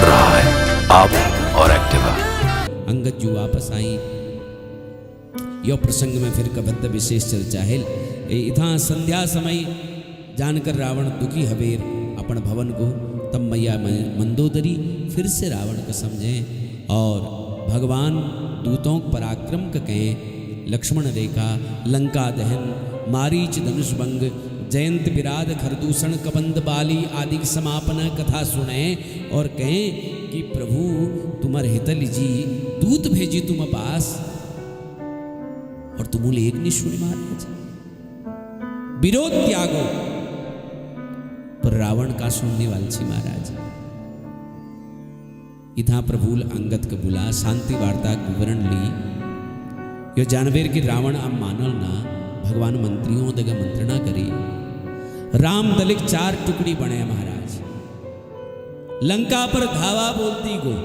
रहा है आप और एक्टिवा। अंगद जी वापस आई। यो प्रसंग में फिर कबद्ध विशेष चर्चा है। इथा संध्या समय जानकर रावण दुखी हवेर अपन भवन को, तब मैया मंदोदरी फिर से रावण को समझे और भगवान दूतों पराक्रम का कहें। लक्ष्मण रेखा, लंका दहन, मारीच धनुष भंग, जयंत विराध, खरदूषण, कबंध बाली आदि की समापन कथा सुने और कहें कि प्रभु तुम्हारे हितल जी दूत भेजी तुम पास और तुम एक नहीं सुनी महाराज, विरोध त्यागो। पर रावण का सुनने वाल छी महाराज। इथा प्रभु अंगद के बुला शांति वार्ता का विवरण ली। यो जानवेर कि रावण अब मानल ना, भगवान मंत्रियों दगा मंत्रणा करी। राम दलिक 4 टुकड़ी बने महाराज, लंका पर धावा बोलती गो।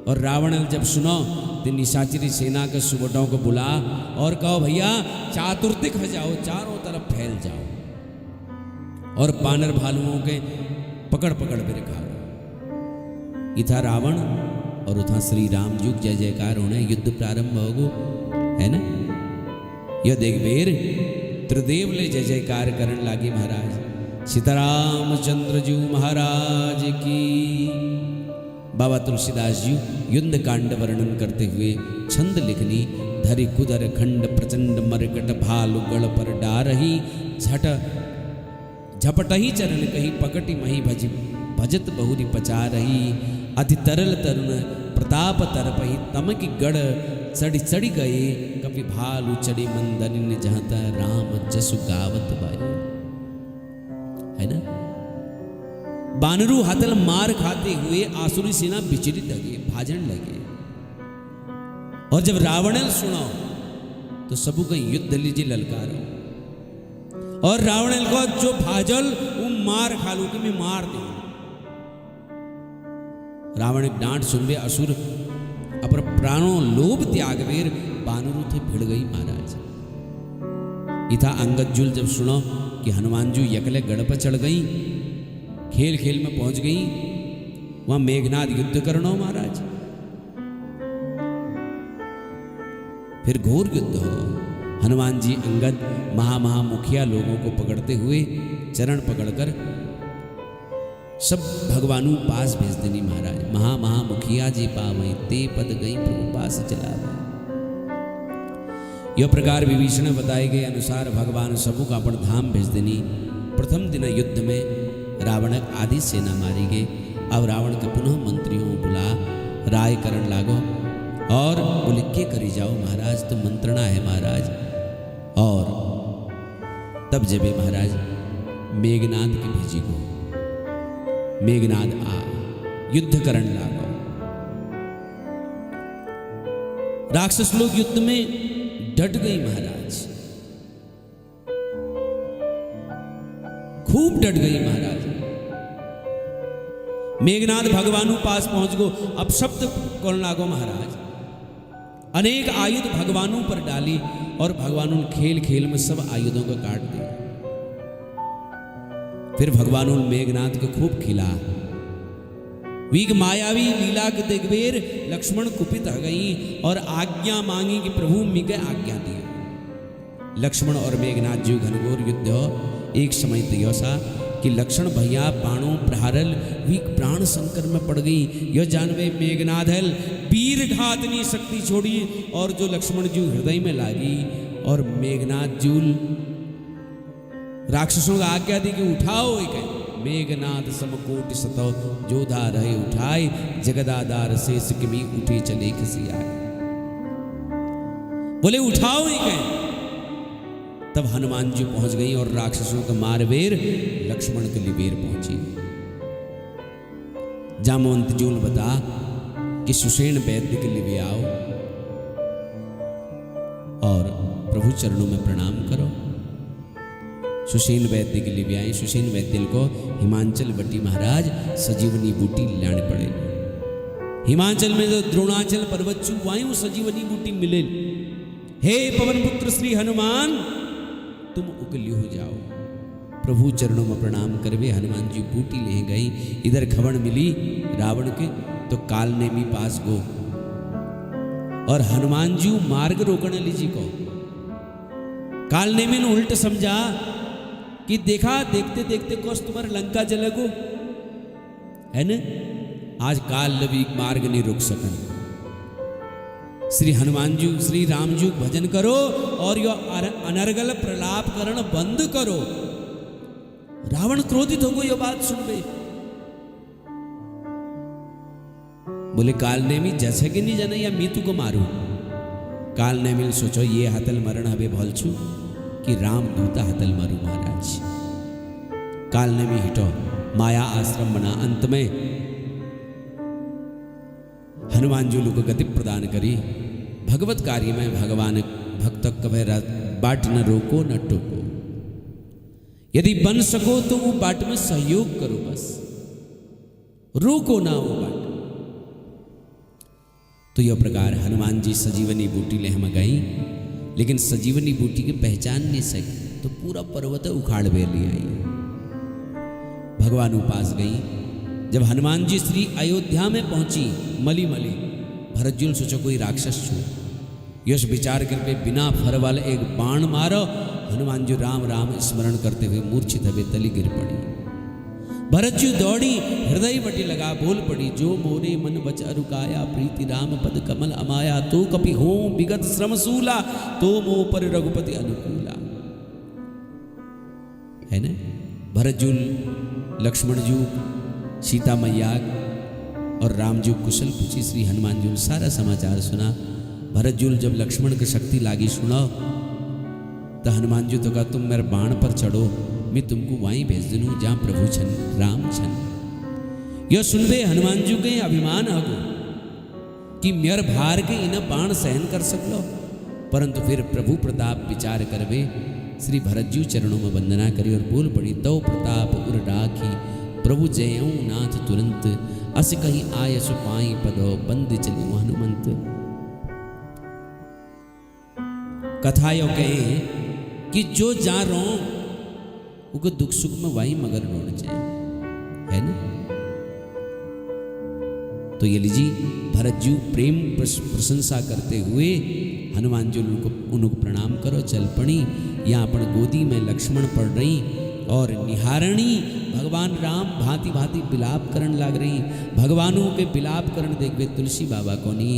और रावण जब सुनो तो निशाचरी सेना के सुबटों को बुला और कहो भैया चातुर्दिक हो जाओ, चारों तरफ फैल जाओ और बानर भालुओं के पकड़ पकड़ के रखाओ। इथा रावण और उथा श्री राम युग जय जयकार होने युद्ध प्रारंभ होगो है ना। यह देखबेर त्रिदेव ले जय जयकार करने लागे महाराज। सीताराम चंद्र जी महाराज की। बाबा तुलसीदास जी युद्ध कांड वर्णन करते हुए छंद लिखनी। धरि कुदर खंड प्रचंड मरकट भालु गढ़ पर डारही, झट झपटही चरण कही पकटी मही भजत बहुरी पचा रही। अति तरल तरुण प्रताप तरपही तमक गढ़ चढ़ी चढ़ी गए। कपि भालु चढ़ी मंदन जहता राम जसु गावत बाए। है ना। बानरू हाथल मार खाते हुए आसुरी सेना विचलित लगे, भाजन लगे। और जब रावण सुनो तो सबू का युद्ध लीजिए ललकारो। और रावण को जो भाजल वो मार खालू कि मैं मार दे। रावण डांट सुनबे असुर अपर प्राणों लोभ त्यागवेर बानरू थे भिड़ गई महाराज। इथा अंगद जुल जब सुनो कि हनुमान जी यकले गढ़ पर चढ़ गई, खेल खेल में पहुंच गई, वहां मेघनाद युद्ध करनो महाराज। फिर घोर युद्ध हो। हनुमान जी अंगद महामुखिया लोगों को पकड़ते हुए चरण पकड़कर सब भगवानों पास भेज देनी महाराज। महामुखिया जी पावई ते पद गई प्रभु पास चला। यह प्रकार विभीषण बताए गए अनुसार भगवान सबू का अपन धाम भेज देनी। प्रथम दिन युद्ध में रावण आदि सेना मारी गई। अब रावण के पुनः मंत्रियों बुला राय करण लागो और बोले के करी जाओ महाराज, तो मंत्रणा है महाराज। और तब जबे महाराज मेघनाद के भेजी को, मेघनाद आ युद्ध करण लागो। राक्षस लोग युद्ध में डट गई महाराज, खूब डट गई महाराज। मेघनाद भगवानों पास पहुंच गो। अब शब्द कौन लागो महाराज। अनेक आयुध भगवानों पर डाली और भगवानों खेल खेल में सब आयुधों को काट दिया। फिर भगवानों मेघनाद को खूब खिला। वीग मायावी लीला के देखबेर लक्ष्मण कुपित हो गई और आज्ञा मांगी कि प्रभु मिगे आज्ञा दियो। लक्ष्मण और मेघनाद जी घनघोर युद्ध हो। एक समय तो सा कि लक्ष्मण भैया बाणों प्रहारल वीक प्राण संकट में पड़ गई। यह जानवे मेघनाद हल वीर घातनी शक्ति छोड़ी और जो लक्ष्मण जी हृदय में लागी। और मेघनाद जूल राक्षसों का आज्ञा दी कि उठाओ। एक मेघनाद समकोटि सतो जोधा रहे उठाए, जगदाधार शेष किमी उठे चले खसी आए। बोले उठाओ। एक तब हनुमान जी पहुंच गई और राक्षसों का मारवेर लक्ष्मण के लिबेर पहुंची। जामवंत जूल बता कि सुषेण वैद्य के लिए आओ और प्रभु चरणों में प्रणाम करो। सुषेण वैद्य के लिए आए। सुषेण वैद्य को हिमांचल बट्टी महाराज सजीवनी बूटी लाने पड़े। हिमाचल में जो द्रोणाचल पर्वत चू वायु सजीवनी बूटी मिले। हे पवन पुत्र श्री हनुमान तुम उकली हो जाओ। प्रभु चरणों में प्रणाम करवे हनुमान जी बूटी ले गई। इधर खबर मिली रावण के, तो काल ने भी पास गो और हनुमान जी मार्ग रोकने लीजी को। काल ने मैंने उल्ट समझा कि देखा देखते देखते कोस तुम्हारे लंका जलगो है न। आज काल लवी मार्ग नहीं रुक सकन। श्री हनुमान जी श्री राम जी भजन करो और यो अनर्गल प्रलाप करण बंद करो। रावण क्रोधित हो गो यो बात सुन गई। बोले काल ने मी जैसे कि नहीं जाना या मीतु को मारू। काल ने मिल सोचो ये हतल मरण हवे भोल छु कि राम दूता हतल मारू महाराज। काल ने मी हिटो माया आश्रम बना। अंत में हनुमान जी को गति प्रदान करी। भगवत कार्य में भगवान भक्त कभे बाट न रोको न टोको। यदि बन सको तो वो बाट में सहयोग करो, बस रोको ना वो बाट। तो यह प्रकार हनुमान जी सजीवनी बूटी ले हम गई, लेकिन सजीवनी बूटी की पहचान नहीं सकी तो पूरा पर्वत उखाड़ बे ले आई। भगवान उपास गई। जब हनुमान जी श्री अयोध्या में पहुंची मली मली, भरत जी ने सोचो कोई राक्षस छू। यश विचार करके बिना फर वाले एक बाण मारो। हनुमान जी राम राम स्मरण करते हुए मूर्छित हवे तली गिर पड़ी। भरत जी दौड़ी हृदय बटी लगा बोल पड़ी, जो मोरे मन बच अरुकाया प्रीति राम पद कमल अमाया। तो कपि हो विगत श्रमसूला, तो मो पर रघुपति अनुकूला। है न। भरत जी लक्ष्मण जी सीता मैया और राम जी कुशल पूछी। श्री हनुमान जी सारा समाचार सुना। भरत जी जब लक्ष्मण की शक्ति लागी सुनो तो हनुमान जी तो कहा तुम मेरे बाण पर चढ़ो, मैं तुमको वहीं भेज दूँ जहाँ प्रभु छन राम छन। यह सुनबे हनुमान जी के अभिमान हगो कि मेर भार के इन बाण सहन कर सकलो। परंतु फिर प्रभु प्रताप विचार करवे। श्री भरत जी चरणों में वंदना करी और बोल पड़ी, तो प्रताप उर राखी प्रभु जयऊ नाथ तुरंत। अस कहीं आय सुपाई पदो बंद चलू हनुमंत। कथा यो कहे कि जो जा रो उनको दुख सुख में वाई मगर रोड जाए, है ना। तो ये लीजिए भरत जी प्रेम प्रशंसा करते हुए हनुमान जी उनको प्रणाम करो। चल पड़ी यहाँ पर गोदी में लक्ष्मण पड़ रही और निहारणी भगवान राम भांति भांति बिलाप करण लाग रही। भगवानों के बिलाप करण देखवे तुलसी बाबा को नी।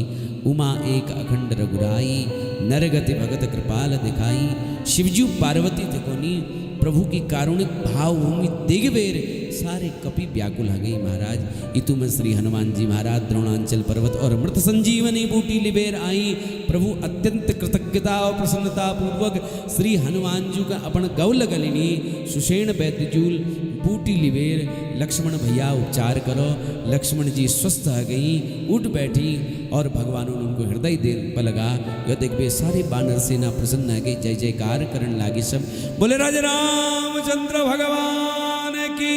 उमा एक अखंड रघुराई, नरगति भगत कृपाल दिखाई। शिवजू पार्वती थे कोनी, प्रभु की कारुणिक भाव भूमि दिगवेर सारे कपि व्याकुल हो गई महाराज। इतु में श्री हनुमान जी महाराज द्रोणांचल पर्वत और मृत संजीवनी बूटी लिबेर आई। प्रभु अत्यंत कृतज्ञता और प्रसन्नता पूर्वक श्री हनुमान जी का अपन गौल गलिनी सुषेण वैद्यजूल बूटी लिबेर लक्ष्मण भैया उपचार करो। लक्ष्मण जी स्वस्थ हो गई, उठ बैठी और भगवान ने उनको हृदय दे लगा। यह देखबे सारे बानर सेना प्रसन्न है गई, जय जयकार करने लागे सब। बोले राजा रामचंद्र भगवान की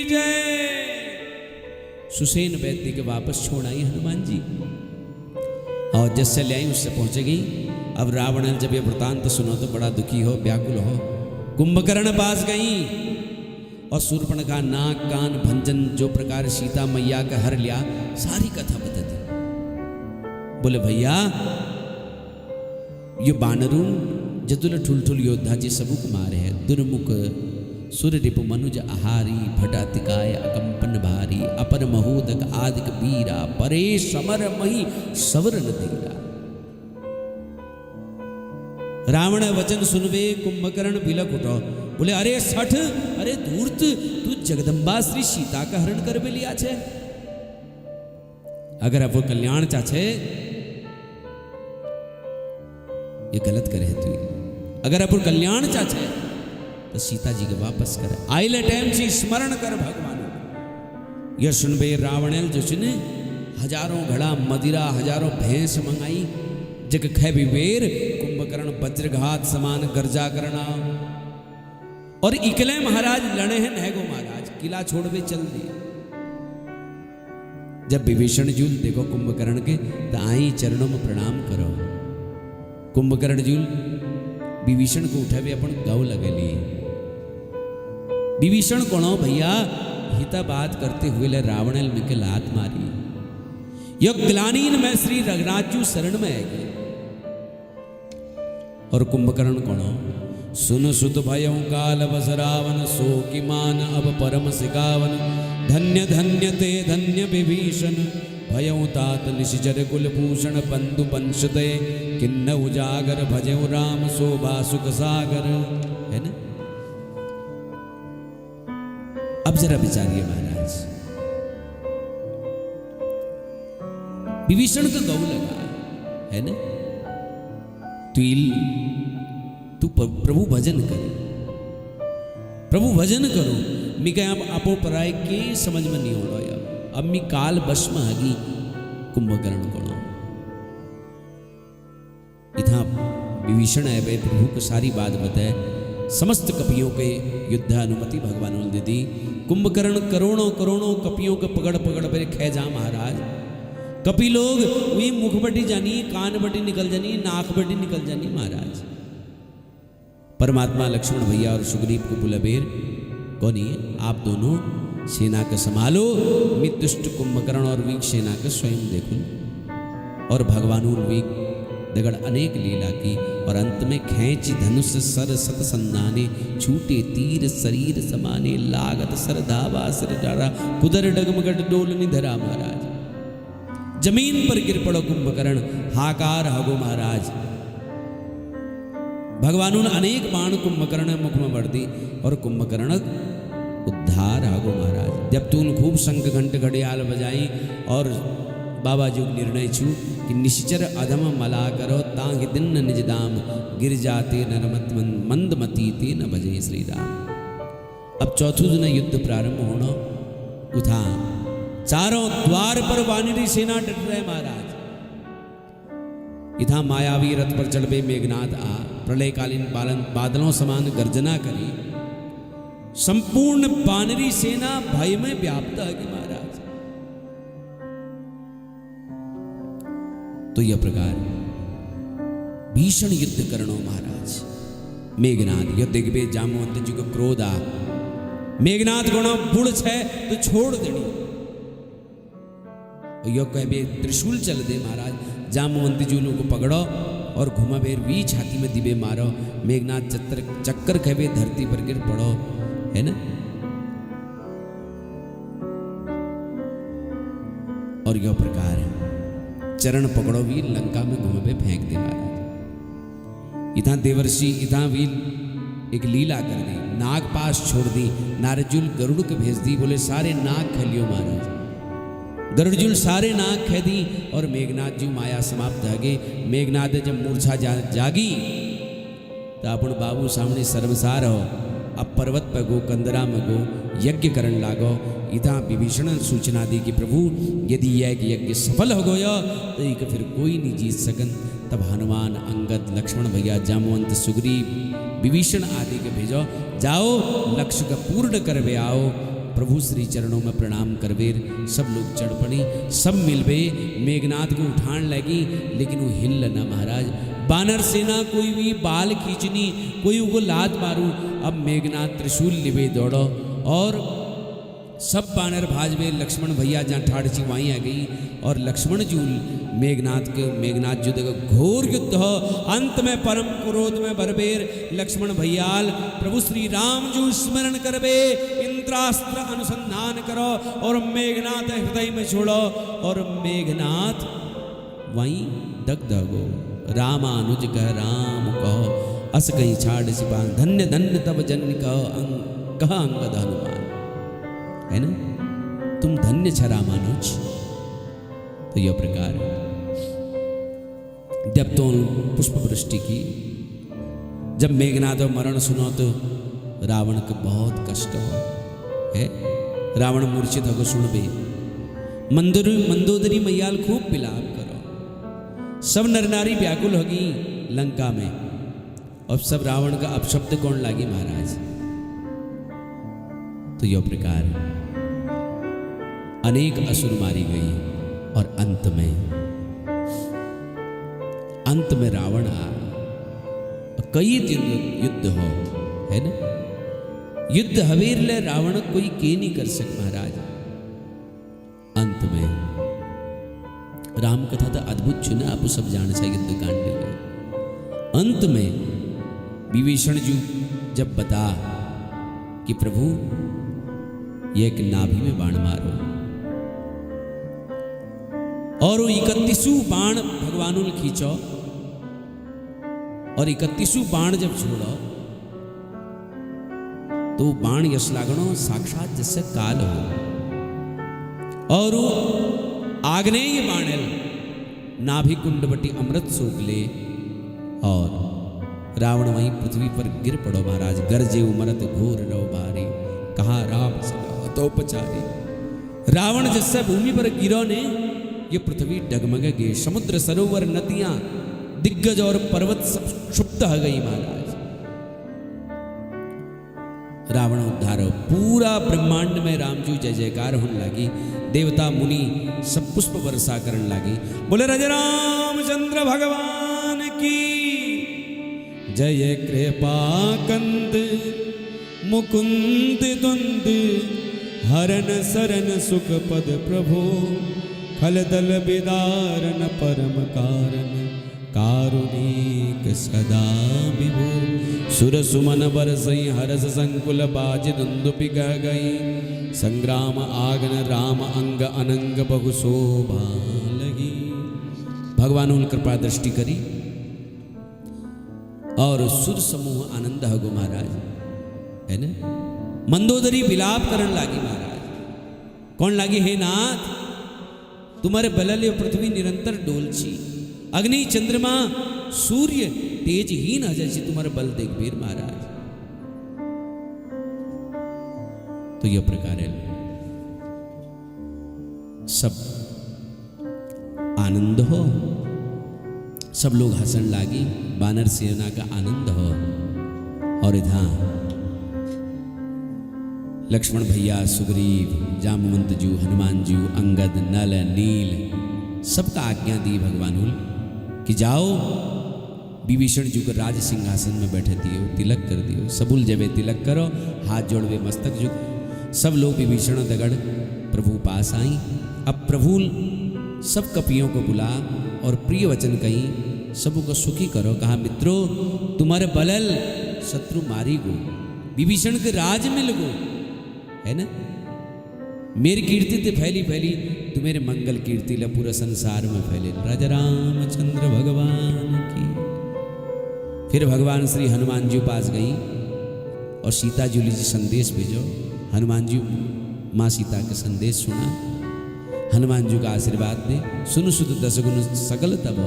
जय। सुसेन वैद्य के वापस छोड़ आई हनुमान जी और जैसे ले आई उससे पहुंच गई। अब रावण जब ये वृतांत सुनो तो बड़ा दुखी हो व्याकुल हो। कुंभकर्ण पास गई और शूर्पणखा नाक कान भंजन जो प्रकार सीता मैया का हर लिया सारी कथा बता दी। बोले भैया ये बानरू जतुल ठुल योद्धा जी सबुक मारे है। दुर्मुख सुर रिपु मनुज आहारी, भटातिकाय अकंपन भारी। अपर महोदक आदिक बीरा, परे समर मही सवरन धीरा। रावण वचन सुनवे कुंभकर्ण बिलक उठो। बोले अरे सठ, अरे धूर्त, तू जगदम्बा श्री सीता का हरण कर भी लिया छे। अगर अब वो कल्याण चाचे ये गलत करे तू। अगर अब वो कल्याण चाचे तो सीता जी के वापस कर आइले टाइम से स्मरण कर भगवान। यह सुनबे रावणेल जो सुने हजारों घड़ा मदिरा हजारों भैंस मंगाई। जग खे विवेर कुंभकर्ण वज्रघात समान गर्जा करना। और इकले महाराज लड़े हैं नहगो महाराज किला छोड़वे चल दिए। जब विभीषण जूल देखो कुंभकर्ण के तो आई चरणों में प्रणाम करो। कुंभकर्ण जूल विभीषण को उठावे अपन गौ लगे लिए। विभीषण कोणो भैया हिता बात करते हुए ले रावण मिके लात मारी यो ग्लानीन में श्री रघुनाथ शरण में आएगी। और कुंभकर्ण कोणो सुन सुत भयं काल बस रावण सो कि मान अब परम सिकावन धन्य धन्य ते धन्य विभीषण भयं तात निशिचर कुलभूषण बंधु पंचते किन्न उजागर भजौ राम शोभा सुख सागर। है ना? अब जरा विचारिए महाराज, विभीषण का गौ लगा है ना, तू प्रभु भजन कर, प्रभु भजन करो। मी काय आपो पराय के समझ में नहीं हो रहा। अब मी काल बस में आगी कुंभकर्ण कोणो इथा विभीषण है भाई प्रभु को सारी बात बताए, समस्त कपियों के युद्ध अनुमति भगवान ने दे दी। कुंभकर्ण करोड़ों करोड़ों कपियों को पकड़ पकड़ पर खे जा महाराज। कपि लोग वही मुख बटी जानी, कान बटी निकल जानी, नाक बटी निकल जानी महाराज। परमात्मा लक्ष्मण भैया और सुग्रीव को बुलाबेर कौन है, आप दोनों सेना का संभालो, मैं दुष्ट कुंभकर्ण और वीक सेना का स्वयं देखूं। और भगवान वीक दगड़ अनेक लीला की और अंत में खेच धनुष सर सत संधाने छूटे तीर शरीर समाने लागत सर धावा सर डारा कुदर डगमगट डोल निधरा महाराज। जमीन पर गिर पड़ो कुंभकर्ण, हाकार हगो महाराज। भगवान ने अनेक बाण कुंभकर्ण मुख में बढ़ दी और कुंभकर्ण उद्धार हगो महाराज। जब तूने खूब शंख घंट घड़ियाल बजाई और बाबा जो निर्णय छू कि निश्चर अधम मला करो तांग दिन निज दाम गिर जाते नरमत मंदमती ते न भजे श्री राम। अब चौथू दिन युद्ध प्रारंभ होना उठा, चारों द्वार पर वानरी सेना डट रहे महाराज। इथा मायावी रथ पर चढ़े मेघनाथ आ प्रलयकालीन बादलों समान गर्जना करी। संपूर्ण वानरी सेना भय में व्याप्त है महाराज। तो यह प्रकार भीषण युद्ध करणो महाराज। मेघनाथ यह देखबे जामवंत जी को क्रोध आ, मेघनाथ गुण बुढ़ है तो छोड़ देनी। यो कहबे त्रिशूल चल दे महाराज। जामवंत जी को पकड़ो और घुमाबेर वी छाती में दिबे मारो। मेघनाथ चक्कर कहबे धरती पर गिर पड़ो, है ना। और यह प्रकार चरण पकड़ो वी लंका में घुमाबे फेंक दे महाराज। इथा देवर्षि इथा वील एक लीला कर दी, नाग पास छोड़ दी, नारजुल गरुड़ के भेज दी, बोले सारे नाग खेलियो महाराज। गरुड़जुल सारे नाग खे दी और मेघनाथ जी माया समाप्त हो गई। मेघनाथ जब मूर्छा जागी तो अपन बाबू सामने सर्वसार हो, अब पर्वत पर गो कंदरा में गो यज्ञ करण लागो। इथा विभीषण सूचना दी कि प्रभु यदि यह यज्ञ सफल हो गया तो एक फिर कोई नहीं जीत सकन। तब हनुमान अंगद लक्ष्मण भैया जामवंत सुग्रीव विभीषण आदि के भेजो, जाओ लक्ष्य का पूर्ण करवे आओ। प्रभु श्री चरणों में प्रणाम करवेर सब लोग चढ़ पड़ी, सब मिलबे मेघनाथ को उठान लगी, लेकिन वो हिल न महाराज। बानर सेना कोई भी बाल खींचनी, कोई उनको लात मारू। अब मेघनाथ त्रिशूल लिबे दौड़ो और सब बानर भाजबे। लक्ष्मण भैया जहाँ ठाड़ची वहीं आ गई और लक्ष्मण जी मेघनाथ युद्ध का घोर युद्ध हो। अंत में परम क्रोध में भरबेर लक्ष्मण भैयाल प्रभु श्री राम जी स्मरण करबे, इंद्रास्त्र अनुसंधान करो और मेघनाथ हृदय में छोड़ो। और मेघनाथ वहीं दग्ध हो। रामानुज कह राम कहो अस कहीं छाड़ सिपान, धन्य धन्य तब जन कहो कहा अंगद हनुमान। है ना, तुम धन्य छ रामानुज। तो यह प्रकार जब तो पुष्प वृष्टि की, जब मेघनाथ मरण सुनो तो रावण को बहुत कष्ट हो है। रावण मूर्छित होकर सुनबे, मंदोदरी मैयाल खूब विलाप करो। सब नर नारी व्याकुल होगी लंका में और सब रावण का अपशब्द कौन लागी महाराज। तो यह प्रकार अनेक असुर मारी गई और अंत में रावण आ, कई दिन युद्ध हो है ना। युद्ध हवेर ले रावण कोई के नहीं कर सक महाराज। अंत में राम कथा तो अद्भुत चुना, आप सब जान सा युद्ध कांड में। अंत में विभीषण जी जब बता कि प्रभु ये एक नाभि में बाण मारो, और वो 31 बाण भगवान खींचो, और 31 बाण जब छोड़ो तो बाण यश लागणो साक्षात जैसे काल हो, और वो आग्नेय बाणल नाभि कुंडवटी अमृत सोख ले, और रावण वहीं पृथ्वी पर गिर पड़ो महाराज। गरजे उमरत घोर रो भारी, कहा राम सगा तो पचारी। रावण जैसे भूमि पर गिरो ने ये पृथ्वी डगमग गई, समुद्र सरोवर नदियां दिग्गज और पर्वत सब क्षुब्ध हो गई महाराज। रावण उद्धार हो, पूरा ब्रह्मांड में राम जी जय जयकार होने लगी। देवता मुनि सब पुष्प वर्षा करने लगी। बोले राजा रामचंद्र भगवान की जय। कृपा कंद मुकुंद द्वंद हरन सरन सुख पद प्रभो, खल दल बिदारन परम कारण कारुणिक सदा विभो। सुर सुमन बरसई हरस संकुल बाज दुंदुपि गह गई, संग्राम आगन राम अंग अनंग बहु शोभा लगी। भगवान उन कृपा दृष्टि करी और सुर समूह आनंद हगो महाराज, है ना। मंदोदरी विलाप करन लागी महाराज। कौन लागी? हे नाथ तुम्हारे बलल पृथ्वी निरंतर डोलची, अग्नि चंद्रमा सूर्य तेजहीन हजैसी तुम्हारे बल देख वीर महाराज। तो यह प्रकार है सब आनंद हो, सब लोग हंसन लागी, बानर सेना का आनंद हो। और इधर लक्ष्मण भैया, सुग्रीव, जामवंत जू, हनुमान जू, अंगद, नल, नील सबका आज्ञा दी भगवान कि जाओ विभीषण जी को राज सिंहासन में बैठे दियो, तिलक कर दियो। सबुल जबे तिलक करो, हाथ जोड़वे मस्तक झुक। सब लोग विभीषण दगड़ प्रभु पास आई। अब प्रभु सब कपियों को बुला और प्रिय वचन कही, सबों को सुखी करो। कहा मित्रों तुम्हारे बलल शत्रु मारी गो, विभीषण के राज मिल गो, है ना। मेरी कीर्ति ते फैली फैली, तुम्हारे मंगल कीर्ति ला पूरा संसार में फैले। राजा रामचंद्र भगवान की। फिर भगवान श्री हनुमान जी पास गई और सीता जी जी संदेश भेजो। हनुमान जी माँ सीता का संदेश सुना, हनुमान जी का आशीर्वाद दे। सुन सुत दस गुण सकल तब,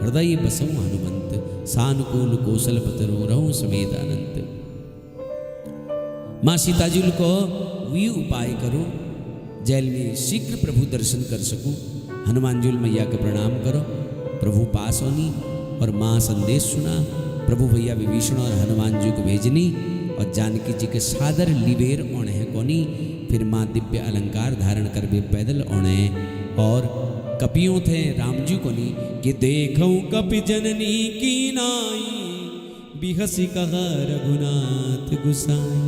हृदय बसऊ हनुमंत, सानुकूल कौशल पतरो रहूं समेत अनंत। माँ सीता जी को वी उपाय करो जैल में शीघ्र प्रभु दर्शन कर सकूं। हनुमान जी मैया का प्रणाम करो। प्रभु पास होनी और माँ संदेश सुना। प्रभु भैया विभीषण और हनुमान जी को भेजनी और जानकी जी के सादर लिबेर ओणे है कोनी। फिर माँ दिव्य अलंकार धारण कर वे पैदल ओणे और कपियों थे राम जी को नी कि देखूं कपि जननी की नाई, बिहसी कहा रघुनाथ गुसाई।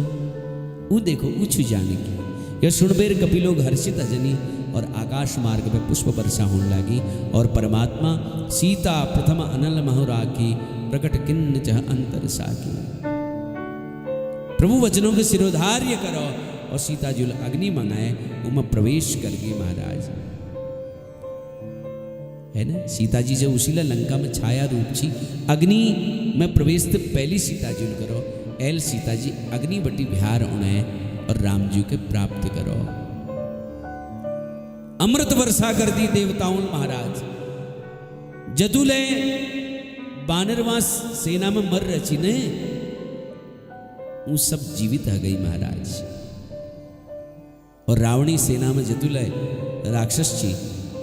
वो देखो उछु जानकी यह सुनबेर कपि लोग हर्षित हजनी और आकाश मार्ग में पुष्प वर्षा होने लगी। और परमात्मा सीता प्रथम अनल महुरा की, प्रकट किन्न चह अंतर साकी। प्रभु वचनों के सिरोधार्य करो और सीता जी अग्नि मंगाए उमा प्रवेश कर गई महाराज, है ना। सीता जी जो उसीला लंका में छाया रूप छी, अग्नि में प्रवेश तो पहली सीता जी करो। एल सीता जी अग्नि बटी बिहार उन्हें और राम जी के प्राप्त करो। अमृत वर्षा कर दी देवताओं महाराज। जदुले बानरवास सेना में मर रची ने वो सब जीवित आ गई महाराज। और रावणी सेना में जदुले राक्षस छी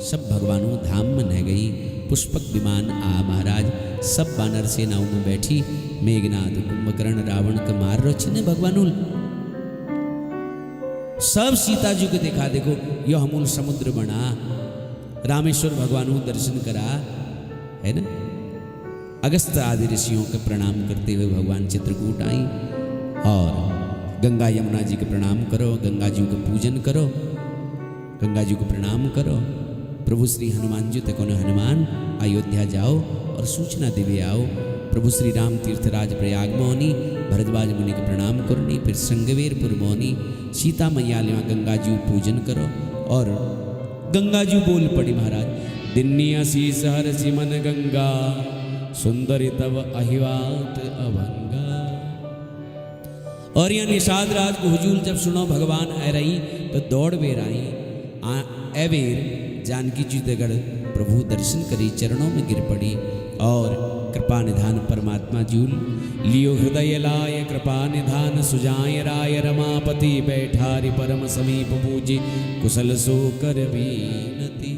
सब भगवानों धाम में न गई। पुष्पक विमान आ महाराज, सब बानर सेनाओं में बैठी। मेघनाद कुंभकर्ण रावण का मार रची ने भगवानुल। सब सीता जी को देखा, देखो यह अमूल समुद्र बना। रामेश्वर भगवानों दर्शन करा, है ना। अगस्त आदि ऋषियों के प्रणाम करते हुए भगवान चित्रकूट आई और गंगा यमुना जी को प्रणाम करो, गंगा जी को पूजन करो, गंगा जी को प्रणाम करो। प्रभु श्री हनुमान जी तक हनुमान अयोध्या जाओ और सूचना देवे आओ। प्रभु श्री राम तीर्थराज प्रयाग मोहनी भरद्वाज मुनि को प्रणाम करोनी। फिर संगवेरपुर मोहनी सीता मैया ले गंगा जी पूजन करो। और गंगा जी बोल पड़ी महाराज, दिन्नी असीस हर सिमन गंगा सुंदरी तव अहिवात अभंगा। और यह निषाद राज को हुजूर जब सुनो भगवान आ रही तो दौड़ बेर आई। एवेर जानकी जी दगड़ प्रभु दर्शन करी, चरणों में गिर पड़ी और कृपा निधान परमात्मा जूल लियो हृदय लाय कृपा निधान सुजाय राय रमापति बैठारी परम समीप पूजे कुशल सो कर बीनती।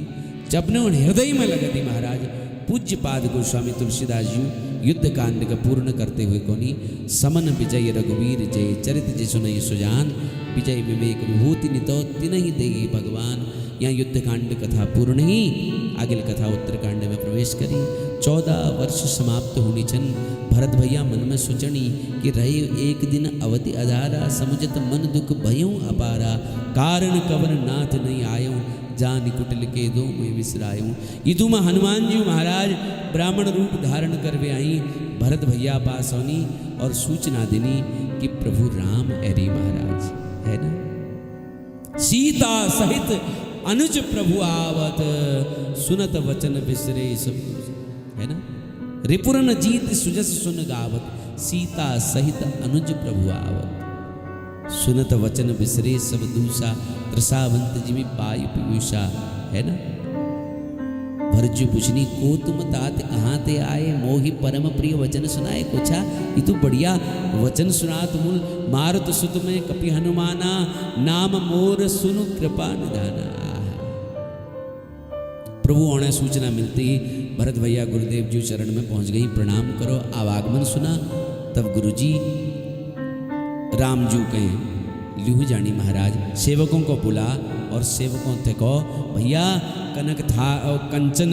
जब ने उन हृदय में लगा दी महाराज पूज्य पाद गोस्वामी तुलसीदास जी युद्ध कांड का पूर्ण करते हुए कोनी समन विजय रघुवीर जय चरित जय सुनई सुजान विजय विवेक विभूति नितो तिनहि देहि भगवान। यहाँ युद्ध कांड कथा पूर्ण ही आगे कथा उत्तरकांड में प्रवेश करी। 14 वर्ष समाप्त होनी छन। भरत भैया मन में सोचनी कि रहे एक दिन अवधि अधारा समुझत मन दुख भयों अपारा कारण कवन नाथ नहीं आयो जान कुटिल के दो मैं विसरायूं। इधु में हनुमान जी महाराज ब्राह्मण रूप धारण करवे आई। भरत भैया पास होनी और सूचना देनी कि प्रभु राम एरी महाराज है ना, सीता सहित अनुज प्रभु आवत सुनत वचन बिसरे सब है ना, रिपुरन जीत सुजस सुन गावत सीता सहित अनुज प्रभु आवत सुनत वचन बिसरे सब दूसा त्रसावंत जिमि पाई पीयूषा है ना। भरजू पूछनी को तुम तात कहाँ ते आए मोहि परम प्रिय वचन सुनाए कोछा। ये तो बढ़िया वचन सुना तुम मारुत सुत में कपि हनुमाना नाम मोर सुनु कृपा निधाना। प्रभु उन्हें सूचना मिलती भरत भैया गुरुदेव जी चरण में पहुंच गई। प्रणाम करो, आवागमन सुना। तब गुरुजी रामजू कहें लिहू जानी महाराज सेवकों को बुला और सेवकों से कहो भैया कनक था और कंचन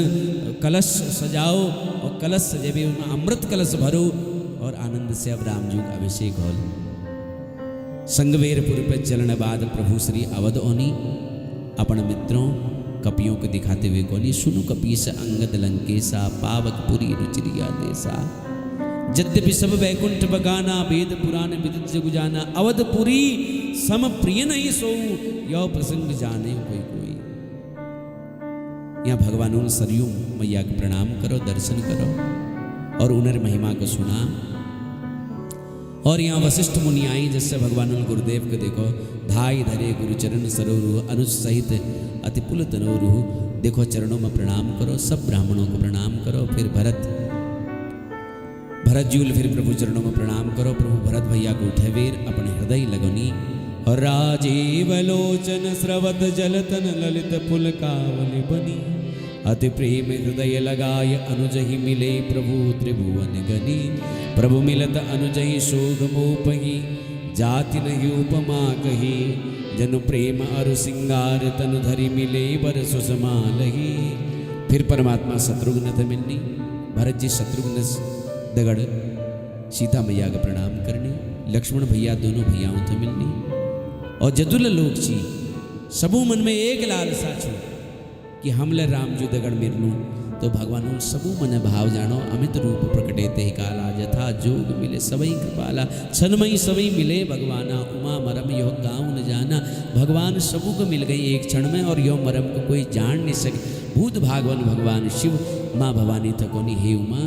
कलश सजाओ और कलश सजेबे उनमें अमृत कलश भरो और आनंद से अब रामजू का अभिषेक हो। संगवेरपुर पे चलने बाद प्रभु श्री अवध ओनी अपन मित्रों कपियों को दिखाते हुए कोनी सुनु कपीस अंगद लंकेसा पावकपुरी रुचिरिया देसा। यद्यपि सब वैकुंठ बगाना वेद पुराण विदित जग जाना अवधपुरी सम प्रिय नहीं सो यो प्रसंग जाने कोई कोई। यहाँ भगवान उन सरयू मैया को प्रणाम करो, दर्शन करो और उनर महिमा को सुना। और यहाँ वशिष्ठ मुनि आई जिससे भगवान गुरुदेव को देखो धाई धरे गुरुचरण सरोरुह अनुज सहित अतिपुल तनोरुह। देखो चरणों में प्रणाम करो, सब ब्राह्मणों को प्रणाम करो। फिर भरत जूल फिर प्रभु चरणों में प्रणाम करो। प्रभु भरत भैया को उठे वीर अपने हृदय लगनी और राजीव लोचन स्रवत जलतन ललित पुल कावल बनी अति प्रेम हृदय लगाय अनुज ही मिले प्रभु त्रिभुवन गनी। प्रभु मिलत अनुज ही शोग मोपही जाति नहीं उपमा कही जनु प्रेम अरु सिंगार तनु धरि मिले बर सुषमा लही। फिर परमात्मा शत्रुघ्न थे मिलनी। भरत जी शत्रुघ्न दगड़ सीता मैया का प्रणाम करनी। लक्ष्मण भैया दोनों भैयाओं थे मिलनी और जदुल लोक छी सबू मन में एक लालसा छू कि हमले रामजू दगड़ मिलनू। तो भगवान सबू मन भाव जानो अमित रूप प्रकटे ते काला जथा जोग मिले सबई कृपाला छनमई सबई मिले भगवाना उमा मरम यो गाँव न जाना। भगवान सबू को मिल गई एक क्षण में और यो मरम को कोई जान नहीं सके। भूत भागवन भगवान शिव माँ भवानी थकोनी हे उमा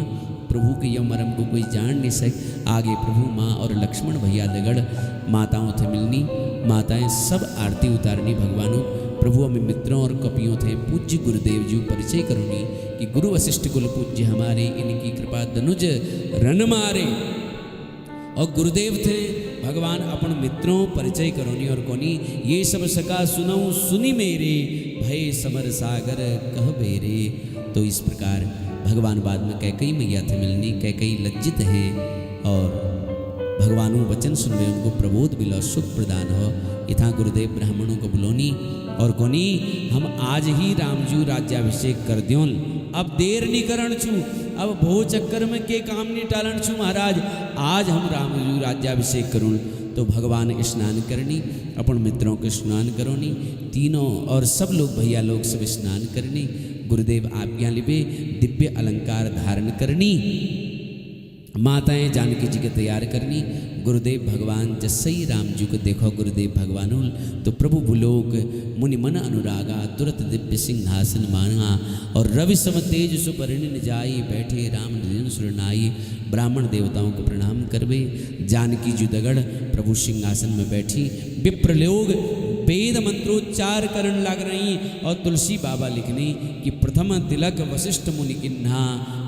प्रभु के यम मरम को कोई जान नहीं सके। आगे प्रभु माँ और लक्ष्मण भैया दगड़ माताओं थे मिलनी। माताएं सब आरती उतारनी भगवानों। प्रभु हमें मित्रों और कपियों थे पूज्य गुरुदेव जी परिचय करोनी कि गुरु वशिष्ठ कुल पूज्य हमारे इनकी कृपा दनुज रन मारे। और गुरुदेव थे भगवान अपन मित्रों परिचय करोनी और कोनी ये सब सका सुनऊ सुनी मेरे भय समर सागर कह बेरे। तो इस प्रकार भगवान बाद में कैकई मैया थे मिलनी। कैकई लज्जित हैं और भगवानों वचन सुन में उनको प्रबोध मिलो सुख प्रदान हो। इथा गुरुदेव ब्राह्मणों को बुलोनी और कोनी हम आज ही रामजू राज्याभिषेक कर द्योन। अब देर नहीं करण छू, अब भो चक्कर में के काम नहीं टालन छू महाराज। आज हम रामजू राज्याभिषेक करूँ। तो भगवान स्नान करनी, अपन मित्रों के स्नान करोनी, तीनों और सब लोग भैया लोग सब स्नान करनी। गुरुदेव आज्ञा लिबे दिव्य अलंकार धारण करनी, माताएं जानकी जी के तैयार करनी। गुरुदेव भगवान जसई राम जी को देखो गुरुदेव भगवानुल तो प्रभु भूलोक मुनि मन अनुरागा तुरत दिव्य सिंहासन माना और रवि सम तेज सुपर्णिन जाई बैठे राम निरंजन सुरनाई। ब्राह्मण देवताओं को प्रणाम करवे। जानकी जी दगड़ प्रभु सिंहासन में बैठी। विप्र लोग वेद मंत्रोच्चार करने लग रही और तुलसी बाबा लिखने कि प्रथम तिलक वशिष्ठ मुनि किन्हा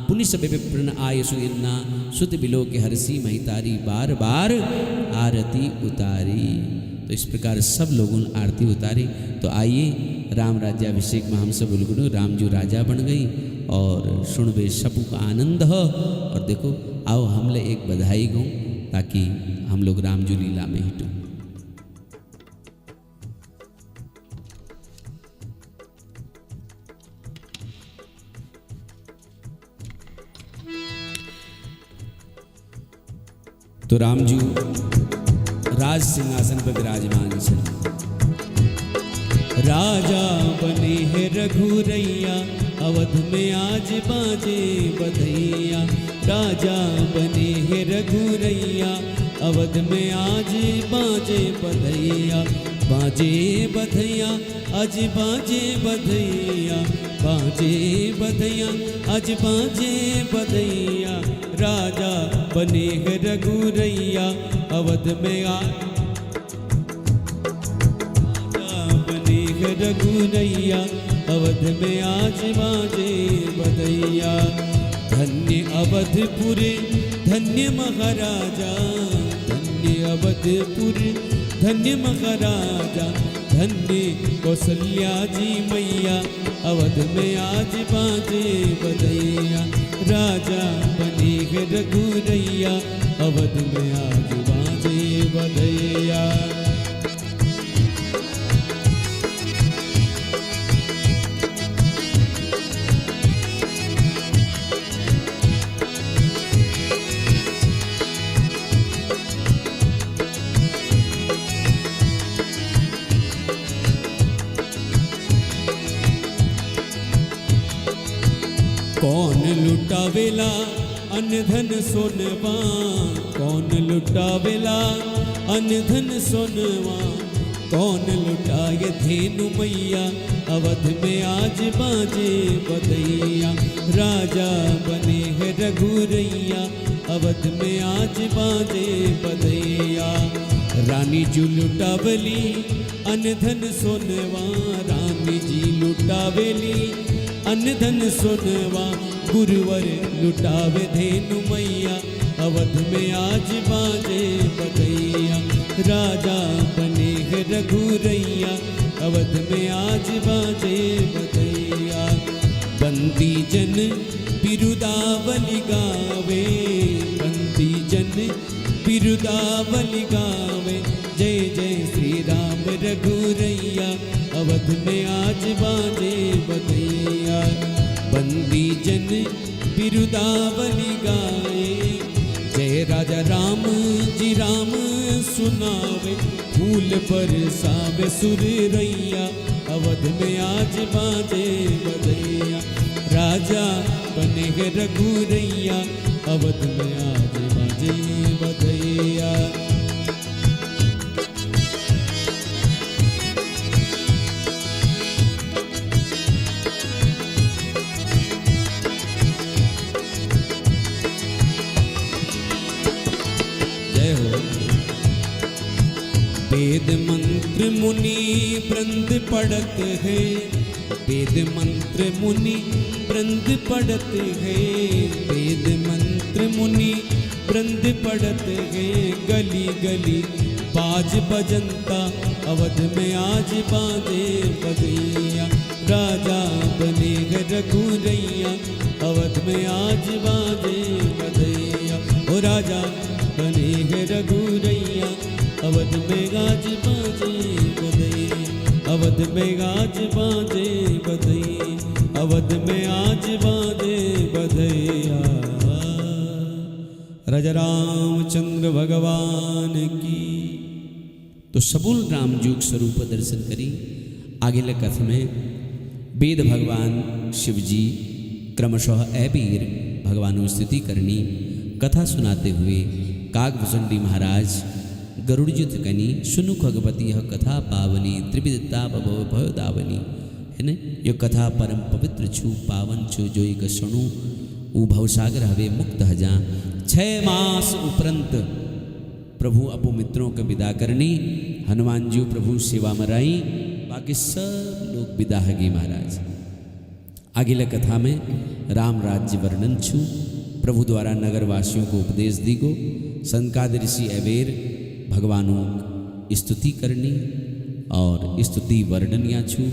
पुनि सब विप्रन आय सुइन्ना सुत बिलो के हरसी महितारी बार बार आरती उतारी। तो इस प्रकार सब लोगों ने आरती उतारी। तो आइए राम राज्याभिषेक में हम सब उलगुनो राम जी राजा बन गई और सुनबे सबू का आनंद हो। और देखो आओ हमले एक बधाई गो ताकि हम लोग राम जी लीला में हिटो। तो राम जी राज सिंहासन पर विराजमान छे। राजा बने है रघुरैया अवध में आज बाजे बधैया। राजा बने है रघुरैया अवध में आज बाजे बधैया। बाजे बधैया आज बाजे बधैया। बाजे बधैया आज बाजे बधैया। राजा बने है रघुरैया अवध में आज बने है रघुरैया अवध में आज बाजे बधैया। धन्य अवधपुरी धन्य महाराजा। धन्य अवधपुरी धन्य महाराजा। धन्य कौशल्या जी मैया अवध में आज बाजे बधैया। राजा बने है रघुरैया अवध में आज बाजे बधैया। कौन लुटावेला अन्न धन सोनवा। कौन लुटावेला अन्न धन सोनवा। कौन लुटाए धेनु मैया अवध में आज बाजे बधैया। राजा बने है रघुरैया अवध में आज बाजे बधैया। रानी जी लुटावली अन्न धन सोनवा। रानी जी लुटावेली अन्न धन सोनवा। गुरुवर लुटावे धेनु मैया अवध में आज बाजे बधैया। राजा बने है रघुरैया अवध में आज बाजे बधैया। बंदी जन बिरुदावली गावे। बंदी जन बिरुदावली गावे। जय जय श्री राम रघुरैया अवध में आज बाजे बधैया। बंदी जन बिरुदावली गाए। जय राजा राम जी राम सुनावे। फूल बरसावे सुरैया अवध में आज बाजे बधैया। राजा बने है रघुरैया अवध में आज बाजे बधैया। वेद मंत्र मुनि वृंद पढ़त है। वेद मंत्र मुनि वृंद पढ़त है। वेद मंत्र मुनि वृंद पढ़त है। गली गली बाज बजंता अवध में आज बाजे बधैया। राजा बने है रघुरैया अवध में आज बाजे बधैया। ओ राजा बने है रघुरैया अवध में आज बाजे बधैया। अवध में आज बाजे बधैया। अवध में आज बाजे बधैया। राजा रामचंद्र भगवान की तो सबूल राम जुग स्वरूप दर्शन करी। आगे कथ में वेद भगवान शिव जी क्रमशः अबीर भगवान स्तुति करनी कथा सुनाते हुए कागभुजंडी महाराज गरुड़ युद्ध कनी सुनु खगपति यह कथा पावनी त्रिविधता भव दावनी है न। यो कथा परम पवित्र छु पावन छु जो एक सुनु उ भवसागर हवे मुक्त हजा। 6 मास उपरंत प्रभु अपो मित्रों का विदा करनी हनुमान जी प्रभु सेवा मराई बाकी सब लोग विदा हगे महाराज। आगे कथा में राम राज्य वर्णन छु प्रभु द्वारा नगरवासियों को उपदेश दी गो संकाद ऋषि अवेर भगवानों स्तुति करनी और स्तुति वर्णनिया छु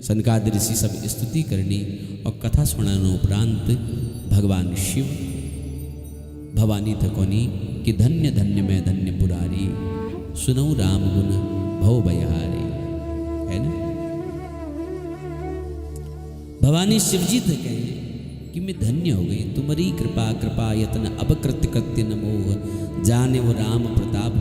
संकाद ऋषि सब स्तुति करनी और कथा सुनाने उपरांत भगवान शिव भवानी थकोनी कि धन्य धन्य मैं धन्य पुरारी सुनऊ राम गुण भव बयहारी है ना। भवानी शिवजी थे कहें कि मैं धन्य हो गई तुम्हारी कृपा कृपा यत्न अब कृत्य कृत्य न मोह जाने वो राम प्रताप